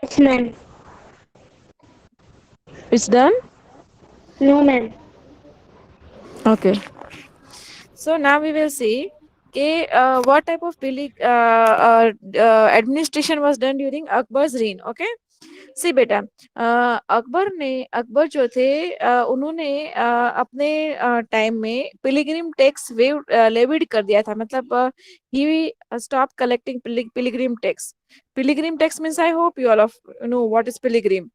Yes, ma'am. It's done? No, ma'am. Okay. So now we will see okay, what type of administration was done during Akbar's reign. Okay. सी बेटा, अकबर जो थे उन्होंने अपने time में पिलिग्रिम tax wave levied कर दिया था, मतलब ही stop collecting pilgrim tax. Pilgrim tax means I hope you all of know what is pilgrim.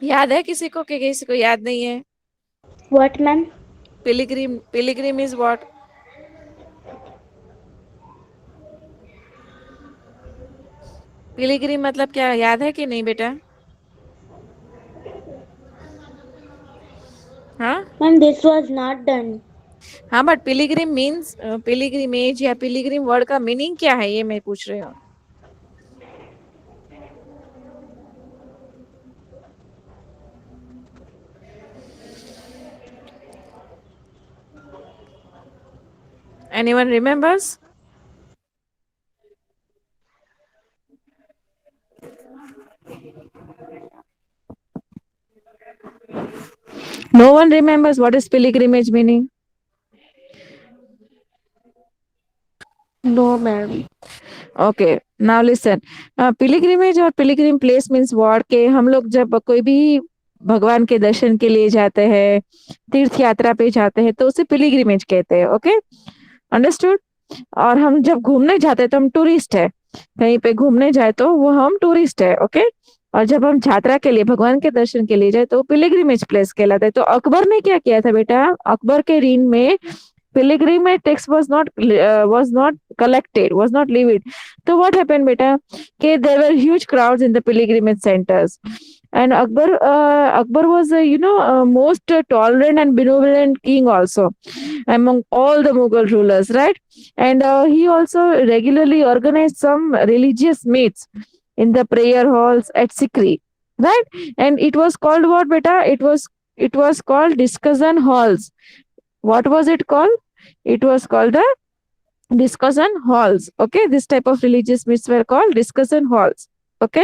याद है किसी को कि किसी को याद नहीं है? What, ma'am? Pilgrim is what? Pilgrim मतलब क्या, याद है कि नहीं बेटा? हाँ. Ma'am, this was not done. हाँ बट पिलिग्रिम मीन्स, पिलिग्रिमेज या पिलिग्रिम वर्ड का मीनिंग क्या है ये मैं पूछ रही हूँ. Anyone remembers? No one remembers what is pilgrimage meaning. No, ma'am. Okay, now listen. Pilgrimage और पिलिग्रिम प्लेस मीन्स वॉट के हम लोग जब कोई भी भगवान के दर्शन के लिए जाते हैं, तीर्थ यात्रा पे जाते हैं, तो उसे पिलिग्रिमेज कहते हैं. Okay, understood. और हम जब घूमने जाते हैं तो हम टूरिस्ट है. कहीं पे घूमने जाए तो वो हम टूरिस्ट है. ओके. और जब हम यात्रा के लिए भगवान के दर्शन के लिए जाए तो पिलिग्रिमेज प्लेस कहलाता है. तो अकबर ने क्या किया था बेटा, अकबर के रीन में pilgrimage tax was not collected, was not levied. So what happened beta, okay, there were huge crowds in the pilgrimage centers. And Akbar was most tolerant and benevolent king also among all the Mughal rulers, right? And he also regularly organized some religious meets in the prayer halls at Sikri, right? And it was called what beta, it was called discussion halls. What was it called? It was called the discussion halls. Okay, this type of religious meets were called discussion halls. Okay.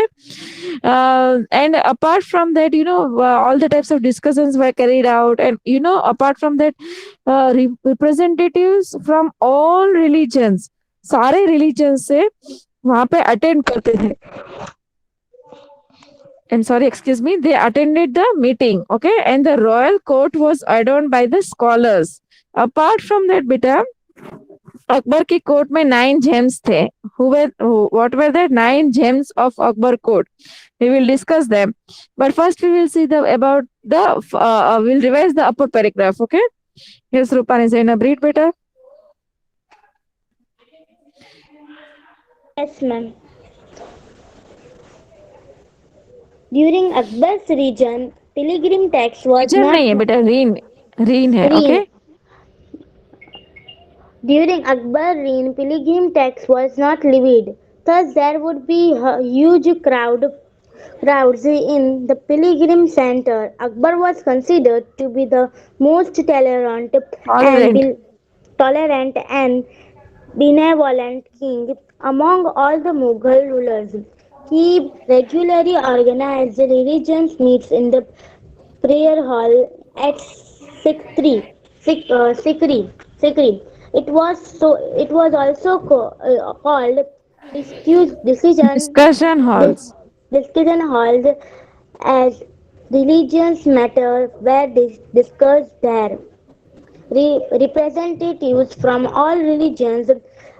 And apart from that, all the types of discussions were carried out, and apart from that, representatives from all religions, सारे religions से वहां पे attend करते थे. And sorry, excuse me, they attended the meeting. Okay, and the royal court was adorned by the scholars. Apart from that beta, Akbar की court में 9 gems थे. What were the 9 gems of Akbar court? We will discuss them, but first we will see the about the we'll revise the upper paragraph. Okay, here's Rupani Zainab, read better. Yes, ma'am. During Akbar's region, pilgrim tax was Region not नहीं है बेटा, reign है. reign. Okay. During Akbar's reign, pilgrim tax was not levied. Thus, there would be a huge crowds in the pilgrim center. Akbar was considered to be the most and Tolerant. tolerant and benevolent king among all the Mughal rulers. He regularly organized religious meets in the prayer hall at Sikri. It was also called Discussion dis- halls. discussion halls as religious matters were discussed there. Representatives from all religions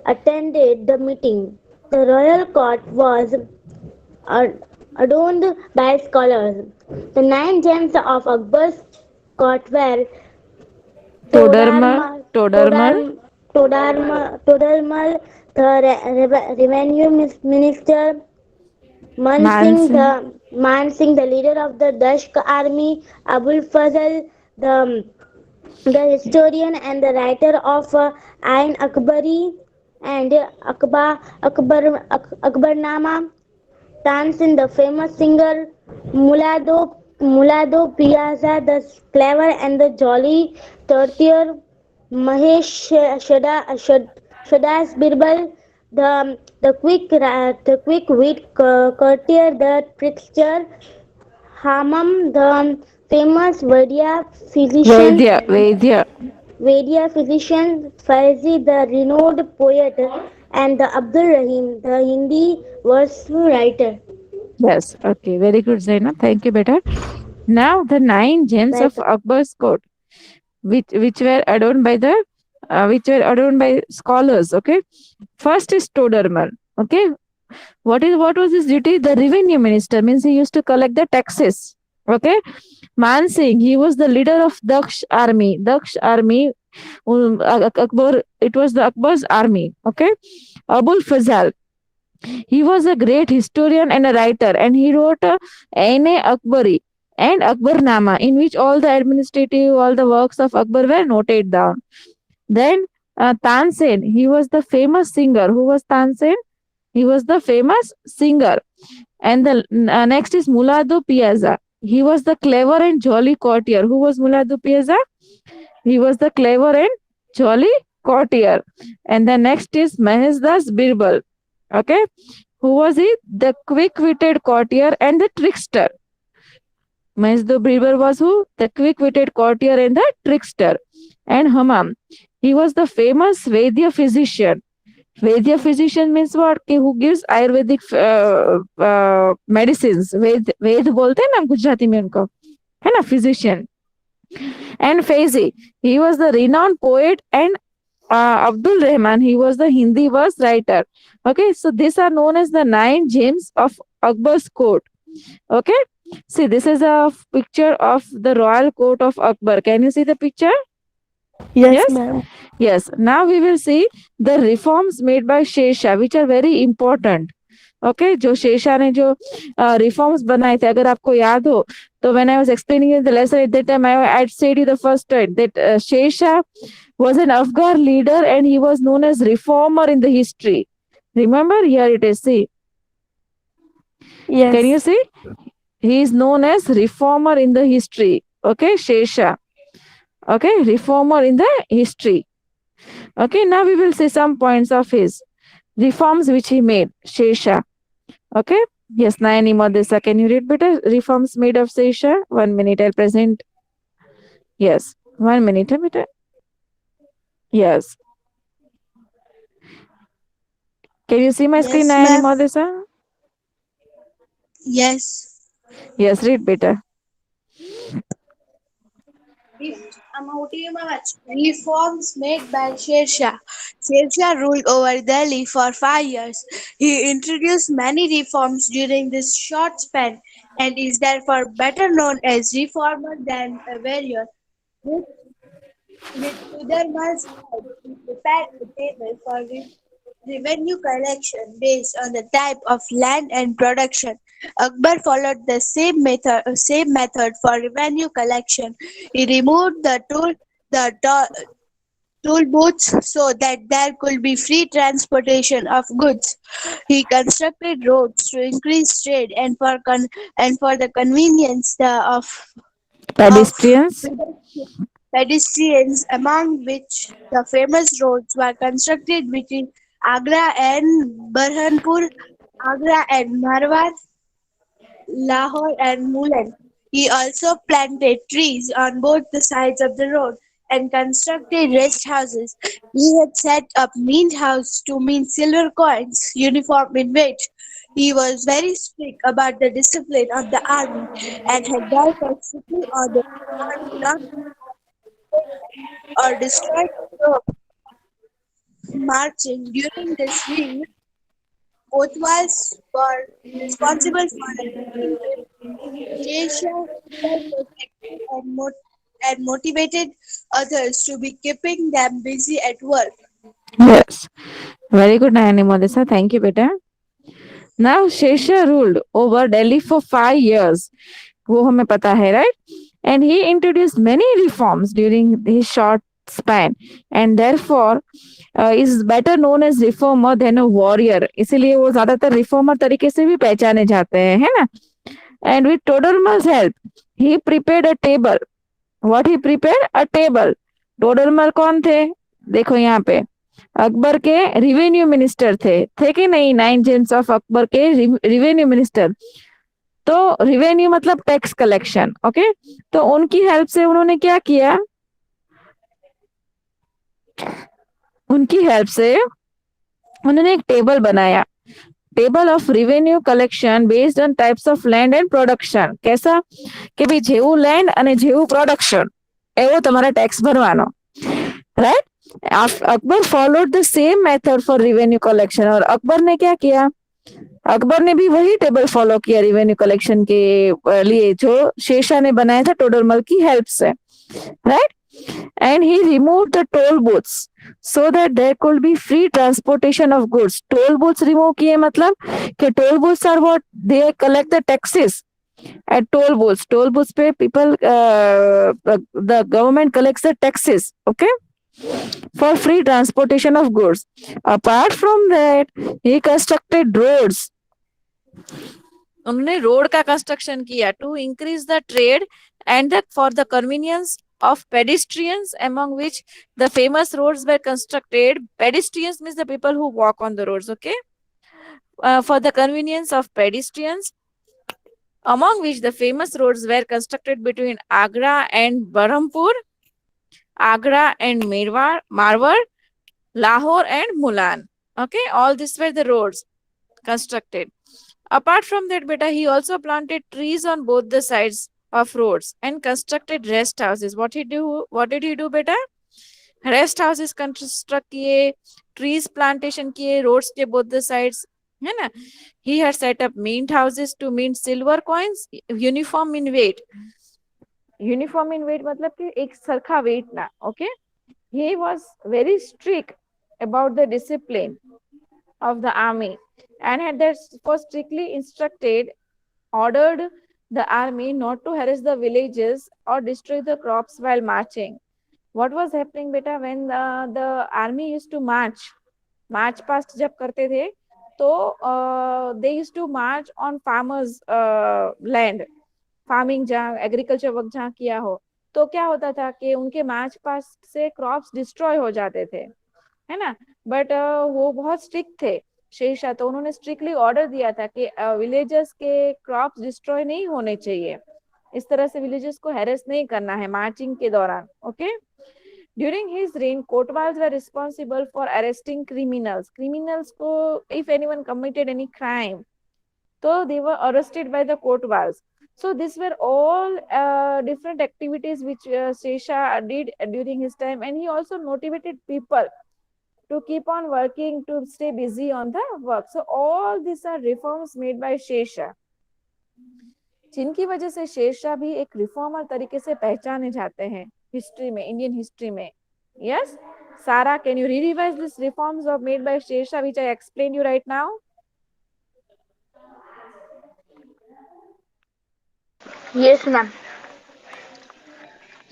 attended the meeting. The royal court was adorned by scholars. The 9 gems of Akbar's court were Todarmal. Todarma, Todarmal. Todar, Todarmal, the revenue minister, Mansingh. Man Singh, the leader of the Dashk army, Abul Fazl, the historian and the writer of Ain Akbari and Akbarnama, Tansin, the famous singer, Mulado Piazza, the clever and the jolly courtier, Mahesh Shadas Birbal, The quick wit courtier, the trickster Hamam, the famous Vaidya. Vedya physician, Faizi, the renowned poet, and the Abdul Rahim, the Hindi verse writer. Yes, okay, very good, Zaina. Thank you, better. Now the nine gems of Welcome. Akbar's court, which were adorned by the scholars. Okay, first is Toderman. Okay, what was his duty? The revenue minister means he used to collect the taxes. Okay, Man Singh, he was the leader of Daksh army. Akbar, it was the Akbar's army. Okay, Abul Fazal, he was a great historian and a writer, and he wrote a Aine Akbari and Akbarnama, in which all the works of Akbar were noted down. Then Tansen, he was the famous singer. Who was Tansen? He was the famous singer. And the next is Mulado Piazza. He was the clever and jolly courtier. Who was Mulado Piazza? He was the clever and jolly courtier. And the next is Mahesdas Birbal. Okay. Who was he? The quick witted courtier and the trickster. Mahesdas Birbal was who? The quick witted courtier and the trickster. And Hamam. He was the famous Vaidya physician. Vaidya physician means what? कि who gives Ayurvedic medicines. वेद बोलते हैं ना गुजराती में उनको, है ना, physician. And Faizi, he was the renowned poet, and Abdul Rahman, he was the Hindi verse writer. Okay, so these are known as the nine gems of Akbar's court. Okay, see, this is a picture of the royal court of Akbar. Can you see the picture? Yes, Yes. ma'am. Yes. Now we will see the reforms made by Shesha, which are very important. Okay जो शेषा ने जो reforms बनाए थे, अगर आपको याद हो तो when I was explaining the lesson at that time I said you the first time that Shesha was an Afghan leader and he was known as reformer in the history. Remember, here it is, see, Yes. can you see? He is known as reformer in the history. Okay, Shesha. Okay, reformer in the history. Okay, now we will see some points of his reforms which he made, Shesha. Okay, yes, Nayani Madesa, can you read better? Reforms made of Shesha? 1 minute, I'll present. Yes, 1 minute, better. Yes. Can you see my screen, Yes, Nayani ma'am. Madesa? Yes. Yes, read better. Reforms made by Sher Shah. Sher Shah ruled over Delhi for 5 years. He introduced many reforms during this short span and is therefore better known as reformer than a warrior. With, with Udarma's help, he prepared a table for revenue collection based on the type of land and production. Akbar followed the same method for revenue collection. He removed the toll booths so that there could be free transportation of goods. He constructed roads to increase trade and for the convenience of Pedestrians. pedestrians, among which the famous roads were constructed between Agra and Burhanpur, Agra and Marwar, Lahore and Mulan. He also planted trees on both the sides of the road and constructed rest houses. He had set up mint house to mint silver coins, uniform in weight. He was very strict about the discipline of the army and had therefore strictly ordered the army not or destroy the troops marching. During this reign, Kotwals were responsible for arranging Shesha self-protected and motivated others to be keeping them busy at work. Yes. Very good, Nayani Madesa. Thank you, beta. Now, Shesha ruled over Delhi for 5 years. वो हमें पता है, right? And he introduced many reforms during his short span, and therefore is better known as reformer than a warrior. इसीलिए वो ज्यादातर reformer तरीके से भी पहचाने जाते हैं, है ना? And with Todermal's help, he prepared a table. What he prepared? A table. Todermal कौन थे? देखो यहाँ पे. अकबर के रिवेन्यू मिनिस्टर थे कि नहीं? 9 जेम्स ऑफ अकबर के रिवेन्यू मिनिस्टर। तो रिवेन्यू मतलब टैक्स कलेक्शन, ओके। तो उनकी हेल्प से उन्होंने क्या किया? उनकी हेल्प से उन्होंने एक टेबल बनाया, table of revenue collection based on types of land and production. कैसा કે ભાઈ જેવું લેન્ડ અને જેવું પ્રોડક્શન એવો તમારે ટેક્સ ભરવાનો, right. Akbar followed the same method for revenue collection. और अकबर ने क्या किया? अकबर ने भी वही टेबल फॉलो किया रिवेन्यू कलेक्शन के लिए जो शेरशाह ने बनाया था टोडरमल की हेल्प से, right. And he removed the toll booths so that there could be free transportation of goods। toll booths remove किए मतलब कि toll booths are what they collect the taxes at toll booths। toll booths पे people the government collects the taxes, okay, for free transportation of goods। apart from that he constructed roads। उन्होंने road का construction किया to increase the trade and for the convenience of pedestrians, among which the famous roads were constructed। pedestrians means the people who walk on the roads, okay, for the convenience of pedestrians, among which the famous roads were constructed between Agra and Berhampur, Agra and Marwar, Lahore and Mulan, okay, all these were the roads constructed। apart from that beta, he also planted trees on both the sides of roads and constructed rest houses। what did he do beta? Rest houses construct किए, trees plantation किए roads के both the sides, है ना। He had set up mint houses to mint silver coins uniform in weight. Uniform in weight मतलब कि एक सरखा weight ना, okay. He was very strict about the discipline of the army and had therefore strictly ordered the army not to harass the villages or destroy the crops while marching। what was happening beta when the army used to march past जब करते थे तो they used to march on farmers land, farming जहाँ agriculture work जहाँ किया हो, तो क्या होता था कि उनके मार्च पास से क्रॉप्स डिस्ट्रॉय हो जाते थे, है ना। बट वो बहुत स्ट्रिक्ट थे शेरशाह, तो उन्होंने स्ट्रिक्टली ऑर्डर दिया था कि विलेजेस के क्रॉप्स डिस्ट्रॉय नहीं होने चाहिए, इस तरह से विलेजेस को हैरेस नहीं करना है मार्चिंग के दौरान, okay. During his reign kotwals were responsible for arresting criminals को if anyone committed any crime, so they were arrested by the kotwals। so these were all different activities which Shesha did during his time, and he also motivated people to keep on working, to stay busy on the work। so all these are reforms made by Shesha, जिनकी वजह से शेरशाह भी एक reformer तरीके से पहचाने जाते हैं हिस्ट्री में, इंडियन हिस्ट्री में। Yes Sarah, can you re-revise these reforms of made by Shesha which I explained you right now? Yes, ma'am.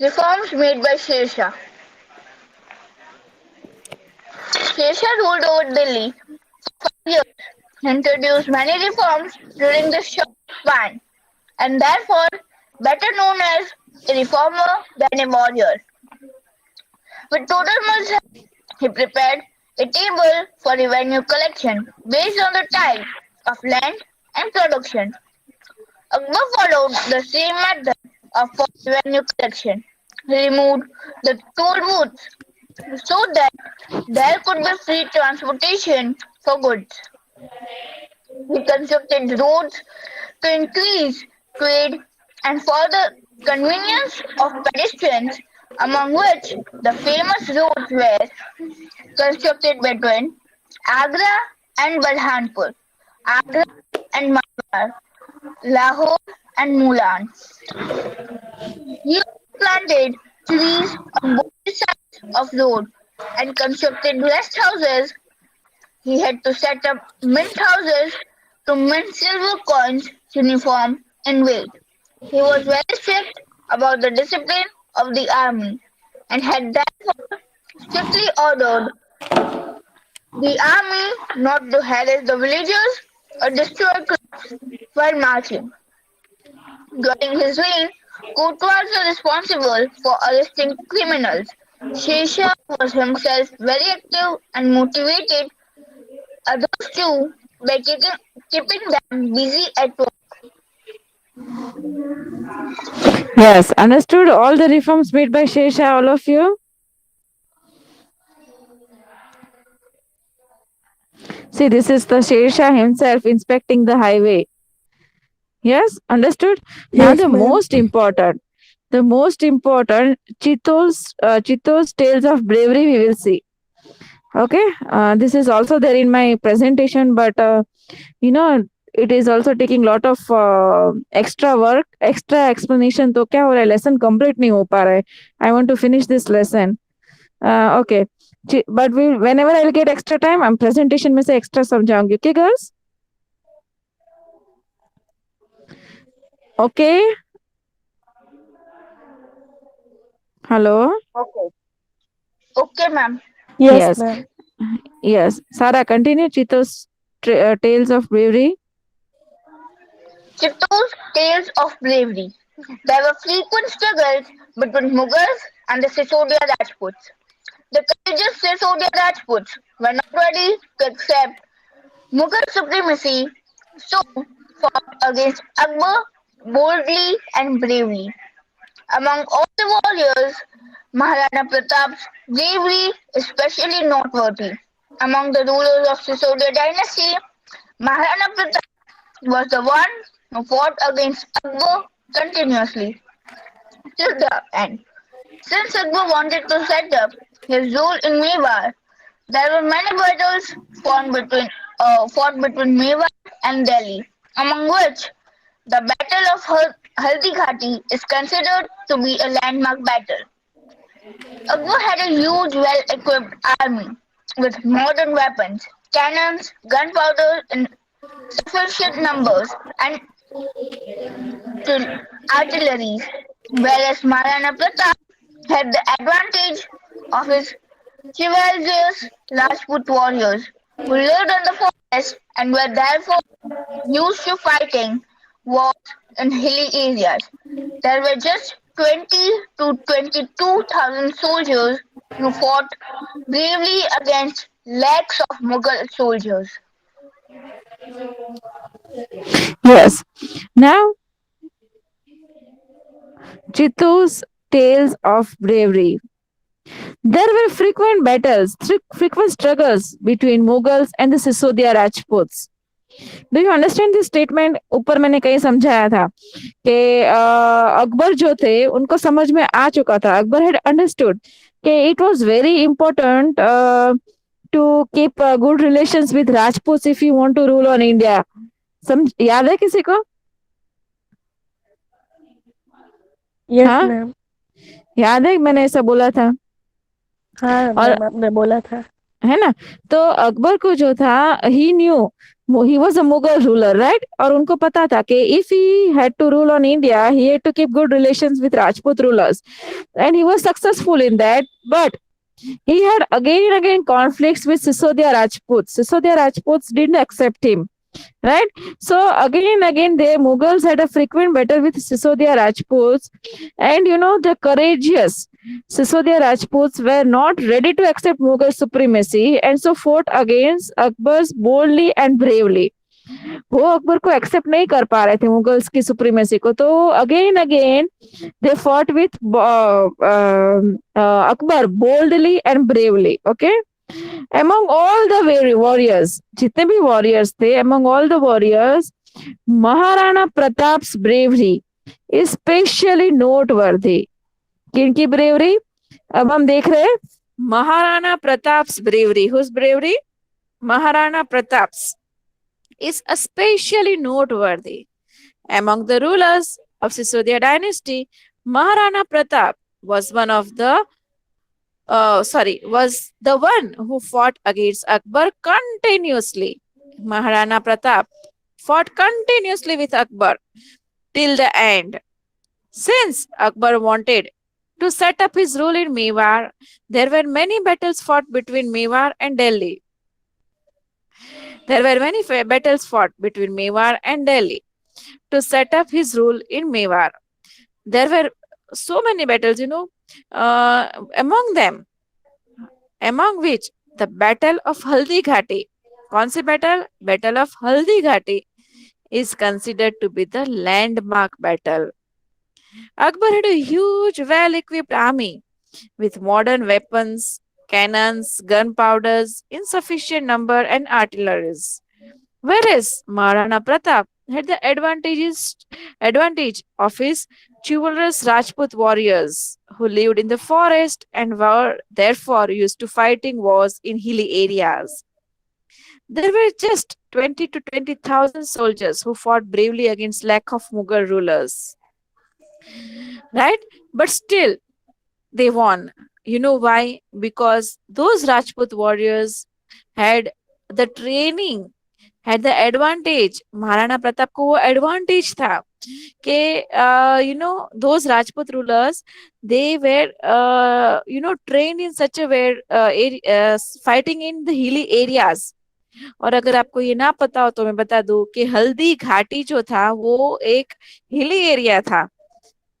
Reforms made by Sher Shah. Sher Shah ruled over Delhi for 5 years. He introduced many reforms during this short span, and therefore better known as a reformer than a warrior. With total help, he prepared a table for revenue collection based on the type of land and production. Akbar followed the same method of revenue collection. He removed the toll booths so that there could be free transportation for goods. He constructed roads to increase trade and for the convenience of pedestrians, among which the famous roads were constructed between Agra and Balhanpur, Agra and Marwar, Lahore and Mulan. He planted trees on both sides of road and constructed rest houses. He had to set up mint houses to mint silver coins uniform in weight. He was very strict about the discipline of the army and had therefore strictly ordered the army not to harass the villagers or destroy crops while marching. During his reign, Kotwals were responsible for arresting criminals Shesha was himself very active and motivated others too by keeping them busy at work. Yes, understood all the reforms made by Shesha, all of you? See, this is the Shesha himself inspecting the highway. Yes, understood? Now Yes, the ma'am. most important Chitto's tales of bravery we will see. Okay, this is also there in my presentation, but you know it is also taking lot of extra work, extra explanation. तो क्या हो रहा है, lesson complete नहीं हो पा रहा है. I want to finish this lesson. Okay, but whenever I'll get extra time, I'm presentation में से extra समझाऊंगी. Okay, girls? Okay. Hello. Okay. Okay, ma'am. Yes, Yes. ma'am. Yes. Sarah, continue Chito's tales of bravery. Chitto's tales of bravery. There were frequent struggles between Mughals and the Sisodia Rajputs. The courageous Sisodia Rajputs were not ready to accept Mughal supremacy, so fought against Akbar boldly and bravely. Among all the warriors, Maharana Pratap's bravery is especially noteworthy. Among the rulers of Sisodia dynasty, Maharana Pratap was the one who fought against Akbar continuously till the end. Since Akbar wanted to set up his rule in Mewar, there were many battles fought between Mewar and Delhi, among which the Battle of Haldi Ghati is considered to be a landmark battle. Akbar had a huge, well-equipped army with modern weapons, cannons, gunpowder in sufficient numbers, and artillery, whereas Maharana Pratap had the advantage of his chivalrous Rajput warriors who lived in the forest and were therefore used to fighting wars in hilly areas. There were just 20 to 22,000 soldiers who fought bravely against lakhs of Mughal soldiers. Yes. Now Chitto's tales of bravery. There were frequent battles, frequent struggles between Mughals and the Sisodia Rajputs. Do you understand this statement? ऊपर मैंने कहीं समझाया था कि अकबर जो थे उनको समझ में आ चुका था. अकबर हैड अंडरस्टूड कि it was very important to keep good relations with Rajput if you want to rule on India. समझ याद है किसी को? यस, हाँ, मैम. याद है मैंने ऐसा बोला था. हाँ, और मैम, आपने बोला था. है ना, तो अकबर को जो था ही new he was a Mughal ruler, right? और उनको पता था कि if he had to rule on India, he had to keep good relations with Rajput rulers, and he was successful in that. But he had again and again conflicts with Sisodia Rajputs. Sisodia Rajputs didn't accept him, right? So again and again, the Mughals had a frequent battle with Sisodia Rajputs, and the courageous Sisodia Rajputs were not ready to accept Mughal supremacy, and so fought against Akbar's boldly and bravely. वो अकबर को accept नहीं कर पा रहे थे Mughals की supremacy को, तो again again they fought with Akbar boldly and bravely. Okay, among all the warriors, जितने भी warriors थे, among all the warriors, Maharana प्रताप्स bravery is especially noteworthy. किनकी bravery? अब हम देख रहे हैं Maharana प्रताप्स bravery. Whose bravery? Maharana प्रताप्स is especially noteworthy. Among the rulers of Sisodia dynasty, Maharana Pratap was was the one who fought against Akbar continuously. Maharana Pratap fought continuously with Akbar till the end. Since Akbar wanted to set up his rule in Mewar, there were many battles fought between Mewar and Delhi. There were many battles fought between Mewar and Delhi to set up his rule in Mewar. There were so many battles, among them, among which the Battle of Haldi Ghati. कौन सी battle? Battle of Haldi Ghati is considered to be the landmark battle. Akbar had a huge, well equipped army with modern weapons, cannons, gunpowders, insufficient number, and artilleries. Whereas Maharana Pratap had the advantage of his chivalrous Rajput warriors who lived in the forest and were therefore used to fighting wars in hilly areas. There were just 20 to 20,000 soldiers who fought bravely against lack of Mughal rulers, right? But still, they won. You know why? Because those Rajput warriors had the training, had the advantage. Maharana Pratap को वो advantage था कि those Rajput rulers, they were trained in such a way, fighting in the hilly areas. और अगर आपको ये ना पता हो तो मैं बता दूं कि हल्दी घाटी जो था वो एक हिली एरिया था.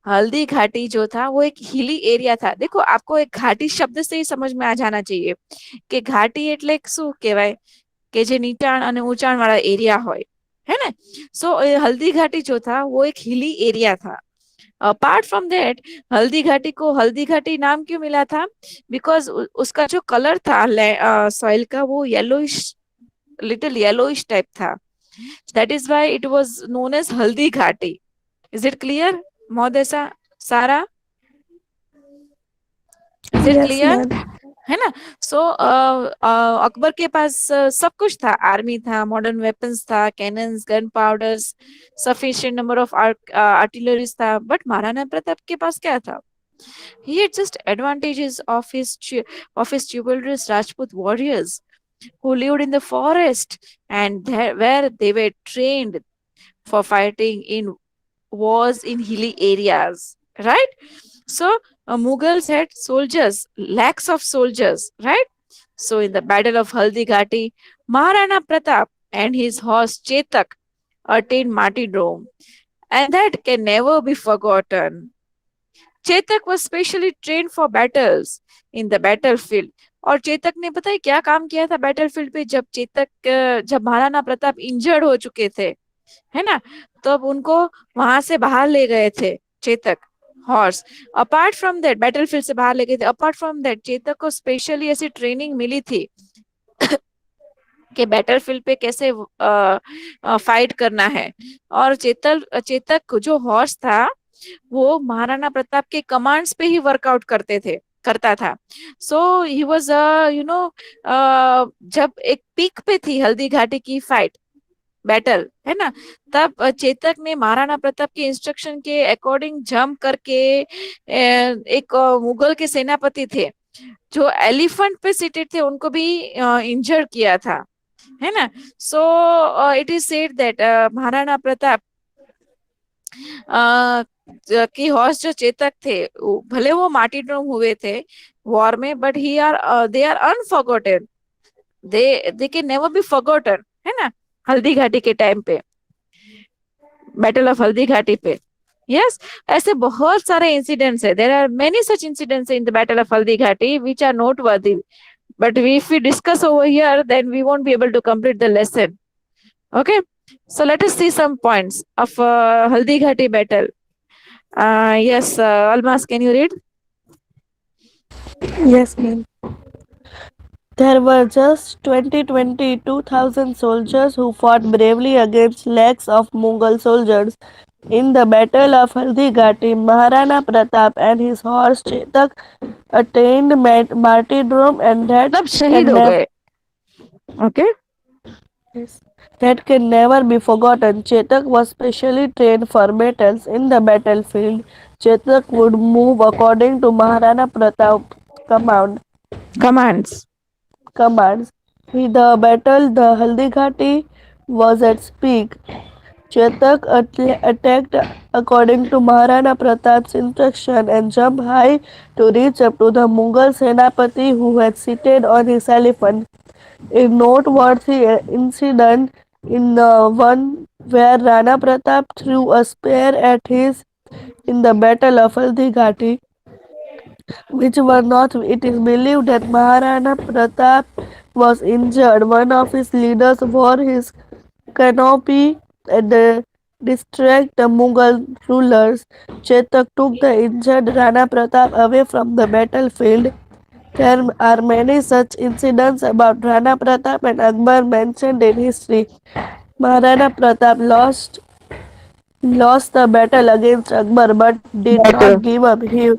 हल्दी घाटी जो था वो एक हिली एरिया था. देखो, आपको एक घाटी शब्द से ही समझ में आ जाना चाहिए કે ઘાટી એટલે શું કહેવાય કે જે નીચાણ અને ઊંચાણ વાળા એરિયા હોય, है ना. सो हल्दी घाटी जो था वो एक हिली एरिया था. Apart from that, Haldi Ghati को हल्दी घाटी नाम क्यों मिला था? बिकॉज उसका जो कलर था सॉइल का वो येलोइश, लिटिल येलोइश टाइप था. That is why it was known as Haldi Ghati. Is it clear मोदेसा Sara? Is it Yes, clear? ma'am. है ना. सो अकबर के पास सब कुछ था. आर्मी था, मॉडर्न वेपन्स था, cannons, gun powders, sufficient number of artilleries था. बट महाराणा प्रताप के पास क्या था? He had just advantages of his chivalrous Rajput warriors who lived in the forest and where they were trained for fighting in wars in hilly areas, right? So Mughals had soldiers, lakhs of soldiers, right? So in the Battle of Haldi Ghati, Maharana Pratap and his horse Chetak attained martyrdom, and that can never be forgotten. Chetak was specially trained for battles in the battlefield. और चेतक ने पता है क्या काम किया था battlefield पे? जब महाराणा प्रताप इंजर्ड हो चुके थे, है ना, तब उनको वहां से बाहर ले गए थे Chetak horse. Apart from that, battlefield से बाहर ले गए थे. अपार्ट फ्रॉम दैट, चेतक को स्पेशली ऐसी ट्रेनिंग मिली थी कि बैटलफील्ड पे कैसे फाइट करना है. और चेतक जो हॉर्स था वो महाराणा प्रताप के कमांड्स पे ही वर्कआउट करता था. सो ही वाज जब एक पीक पे थी हल्दी घाटी की फाइट बैटल, है ना, तब चेतक ने महाराणा प्रताप के इंस्ट्रक्शन के अकॉर्डिंग जंप करके एक मुगल के सेनापति थे जो एलिफेंट पे सीटेड थे उनको भी इंजर किया था, है ना. So it is said that Maharana Pratap कि हॉर्स जो चेतक थे भले वो मार्टिरडम हुए थे वॉर में, but they are unforgotten. They can never be forgotten, है ना. हल्दी घाटी के टाइम पे, बैटल ऑफ हल्दी घाटी पे. यस, ऐसे बहुत सारे इंसिडेंट्स है. There are many such incidents in the battle of Haldi Ghati which are noteworthy. But if we discuss over here, then we won't be able to complete the lesson. Okay, so let us see some points of Haldi Ghati battle. Yes, Almas, can you read? Yes, ma'am. There were just 22,000 soldiers who fought bravely against lakhs of Mughal soldiers. In the Battle of Haldi Ghati, Maharana Pratap and his horse Chetak attained martyrdom, and सब शहीद हो गए. Okay. that can never be forgotten. Chetak was specially trained for battles in the battlefield. Chetak would move according to Maharana Pratap's Commands. The battle, the Haldi Ghati, was at peak. Chetak attacked according to Maharana Pratap's instruction and jumped high to reach up to the Mughal Senapati who had seated on his elephant. A noteworthy incident in the one where Rana Pratap threw a spear at his in the battle of Haldi Ghati. which were not. It is believed that Maharana Pratap was injured. One of his leaders wore his canopy at the distract the Mughal rulers. Chetak took the injured Rana Pratap away from the battlefield. There are many such incidents about Rana Pratap and Akbar mentioned in history. Maharana Pratap lost the battle against Akbar but did not Better. give up. He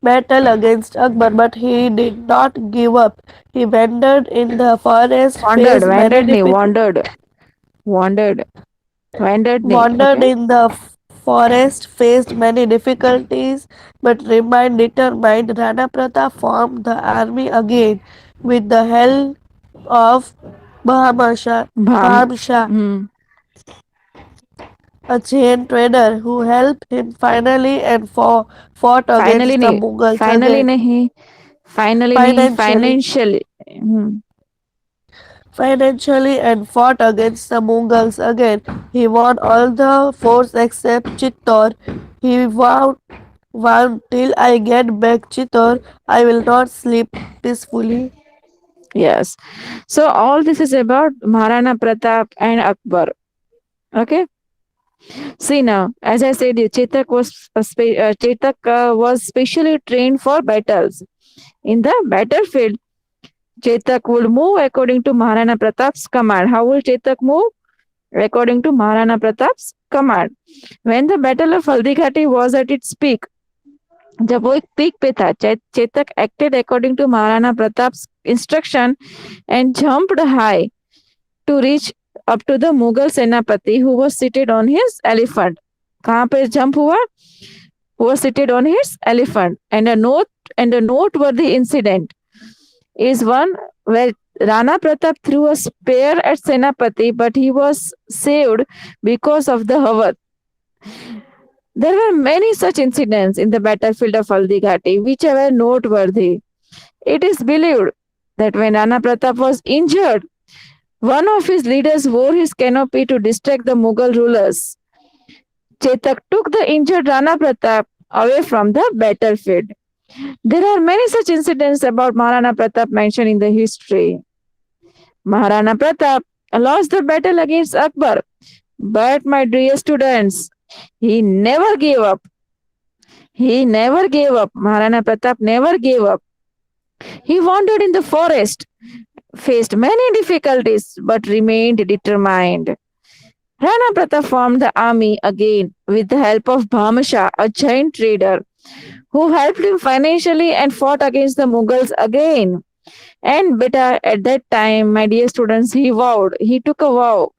battle against Akbar, but he did not give up. He wandered in the forest, Wandered, faced many wandered, nahi, wandered, wandered, wandered, nahi. wandered Okay. in the forest, faced many difficulties, but remained determined. Rana Pratap formed the army again with the help of Bham. Baham Shah, Hmm. a Jain trader who helped him finally and fought Finally, against the nahi. Mughals Finally, again. nahi. Finally, nahi. Financially, Financially. Hmm. financially and fought against the Mughals again. He won all the forts except Chittor. He vowed till I get back Chittor, I will not sleep peacefully. Yes. So all this is about Maharana Pratap and Akbar. Okay. See now, as I said, Chetak was specially trained for battles. In the battlefield, Chetak would move according to Maharana Pratap's command. How will Chetak move? According to Maharana Pratap's command. When the battle of Haldighati was at its peak, जब वो एक peak पे था, Chetak acted according to Maharana Pratap's instruction and jumped high to reach up to the Mughal Senapati who was seated on his elephant. कहाँ पे jump हुआ? Who was seated on his elephant. And a noteworthy incident is one where Rana Pratap threw a spear at Senapati, but he was saved because of the Havat. There were many such incidents in the battlefield of Haldighati which were noteworthy. It is believed that when Rana Pratap was injured, one of his leaders wore his canopy to distract the Mughal rulers. Chetak took the injured Rana Pratap away from the battlefield. There are many such incidents about Maharana Pratap mentioned in the history. Maharana Pratap lost the battle against Akbar, but my dear students, he never gave up. He never gave up. Maharana Pratap never gave up. He wandered in the forest, faced many difficulties, but remained determined. Rana Pratap formed the army again with the help of Bhamasha, a giant trader, who helped him financially and fought against the Mughals again. And better at that time, my dear students, he took a vow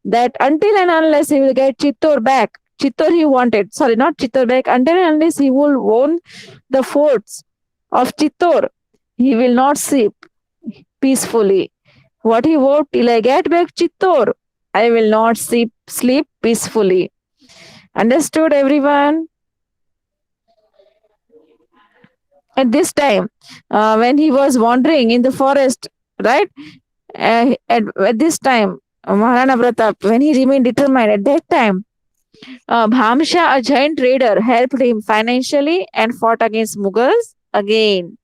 that until and unless he will get Chittor back, Chittor he wanted, sorry, not Chittor back, until and unless he will own the forts of Chittor, he will not sleep peacefully. What he vowed, till I get back Chittor, I will not sleep peacefully. Understood, everyone? At this time, when he was wandering in the forest, right? At this time, Maharana Pratap, when he remained determined, at that time, Bhamsha, a giant trader, helped him financially and fought against Mughals again.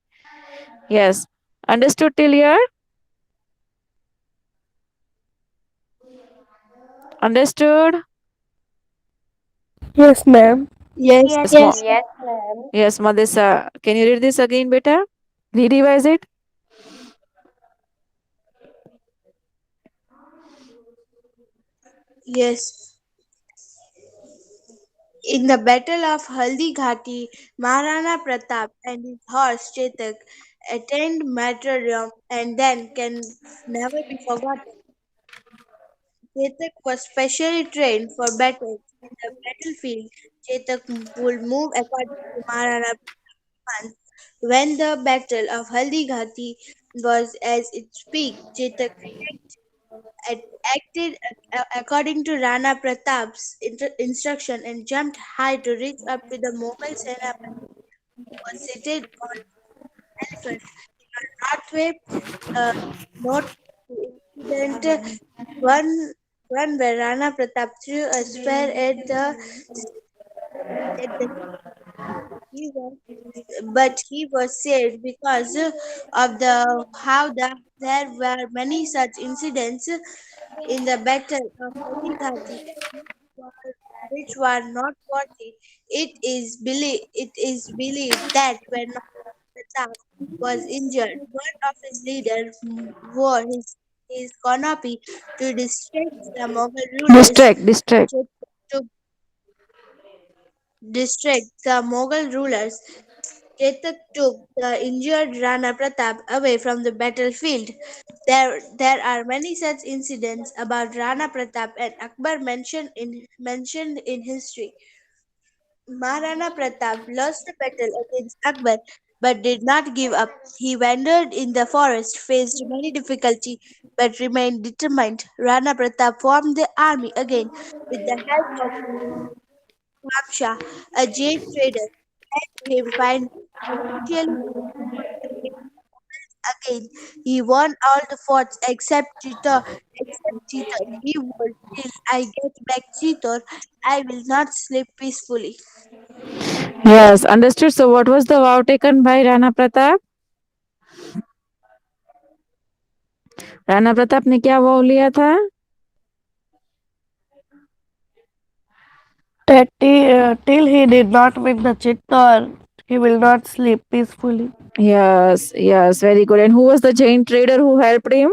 Yes. Understood till here? Understood? Yes, ma'am. Yes. Yes, yes, Madesa. Can you read this again, beta? Re-revise it. Yes. In the Battle of Haldi Ghati, Maharana Pratap and his horse Chetak attained martyrdom and then can never be forgotten. Chetak was specially trained for battles. In the battlefield, Chetak would move according to Maharana Pratap's. When the Battle of Haldi Ghati was at its peak, Chetak acted according to Rana Pratap's instruction and jumped high to reach up to the Mughal Senapati who was seated on elephant. Northway, uh, note incident one where Rana Pratap threw a spear at the He was saved because of there were many such incidents in the battle of Haridhati which were not worthy. It is believed that when Pratap was injured, one of his leaders wore his canopy to Distract. to distract the Mughal rulers. Chetak took the injured Rana Pratap away from the battlefield. There are many such incidents about Rana Pratap and Akbar mentioned in history. Maharana Pratap lost the battle against Akbar but did not give up. He wandered in the forest, faced many difficulties, but remained determined. Rana Pratap formed the army again with the help of Kamsha, a Jain trader, helped him find eventually again. He won all the forts except Chitor. He would till I get back Chitor, I will not sleep peacefully. Yes, understood. So, what was the vow taken by Rana Pratap? Rana Pratap ने क्या vow लिया था? That till he did not win the Chittor, he will not sleep peacefully. Yes, very good. And who was the Jain trader who helped him?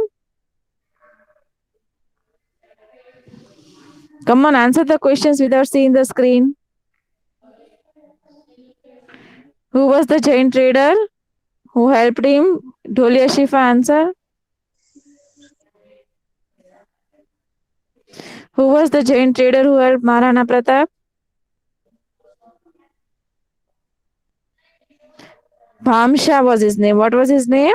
Come on, answer the questions without seeing the screen. Who was the Jain trader who helped him? Dholia Shifa, answer. Who was the Jain trader who helped Maharana Pratap? Bhamsha was his name. What was his name?